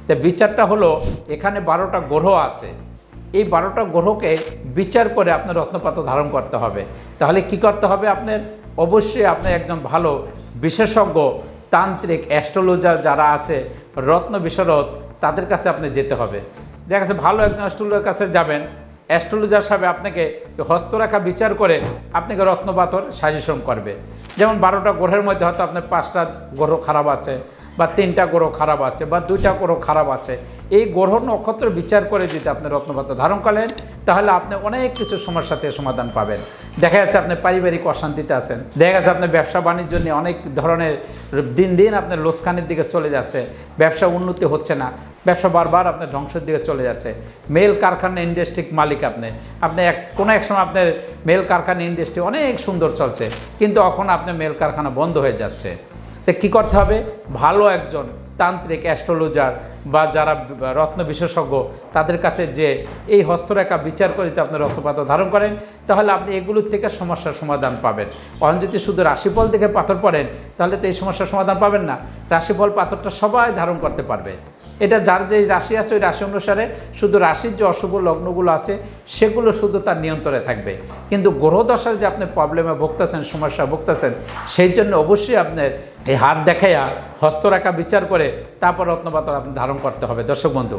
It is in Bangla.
তো বিচারটা হলো এখানে 12টা গ্রহ আছে, এই 12টা গ্রহকে বিচার করে আপনার রত্নপাত্র ধারণ করতে হবে। তাহলে কি করতে হবে আপনার? অবশ্যই আপনি একজন ভালো বিশেষজ্ঞ তান্ত্রিক অ্যাস্ট্রোলজার যারা আছে, রত্ন বিশারদ, তাদের কাছে আপনি যেতে হবে। দেখা যাচ্ছে ভালো একজন অ্যাস্ট্রোলজার কাছে যাবেন, অ্যাস্ট্রোলজার সাহেব আপনাকে হস্তরেখা বিচার করে আপনাকে রত্নপাথর সাজেশন করবে। যেমন 12টা গ্রহের মধ্যে হয়তো আপনার 5টা গ্রহ খারাপ আছে, বা 3টা গ্রহ খারাপ আছে, বা 2টা গ্রহ খারাপ আছে। এই গ্রহ নক্ষত্র বিচার করে যদি আপনি রত্নপাত্র ধারণ করেন, তাহলে আপনি অনেক কিছু সমস্যা থেকে সমাধান পাবেন। দেখা যাচ্ছে আপনি পারিবারিক অশান্তিতে আছেন, দেখা যাচ্ছে আপনার ব্যবসা বাণিজ্য নিয়ে অনেক ধরনের দিন দিন আপনার লোকসানের দিকে চলে যাচ্ছে, ব্যবসা উন্নতি হচ্ছে না, ব্যবসা বারবার আপনার ধ্বংসের দিকে চলে যাচ্ছে। মেল কারখানা ইন্ডাস্ট্রির মালিক আপনি কোনো এক সময় আপনার মেল কারখানা ইন্ডাস্ট্রি অনেক সুন্দর চলছে, কিন্তু এখন আপনার মেল কারখানা বন্ধ হয়ে যাচ্ছে। তো কী করতে হবে? ভালো একজন তান্ত্রিক অ্যাস্ট্রোলজার বা যারা রত্ন বিশেষজ্ঞ, তাদের কাছে যে এই হস্তরেখা বিচার করে যদি আপনি রত্নপাত্র ধারণ করেন, তাহলে আপনি এগুলোর থেকে সমস্যার সমাধান পাবেন। কারণ যদি শুধু রাশিফল দেখে পাথর পড়েন, তাহলে তো এই সমস্যার সমাধান পাবেন না। রাশিফল পাথরটা সবাই ধারণ করতে পারবে। এটা যার যে রাশি আছে ওই রাশি অনুসারে শুধু রাশির যে অশুভ লগ্নগুলো আছে সেগুলো শুধু তার নিয়ন্ত্রণে থাকবে। কিন্তু গ্রহদশার যে আপনি প্রবলেমে ভুগতেছেন, সমস্যা ভুগতেছেন, সেই জন্য অবশ্যই আপনার এই হাত দেখাইয়া হস্তরেখা বিচার করে তারপর রত্নপাথর আপনি ধারণ করতে হবে। দর্শক বন্ধু,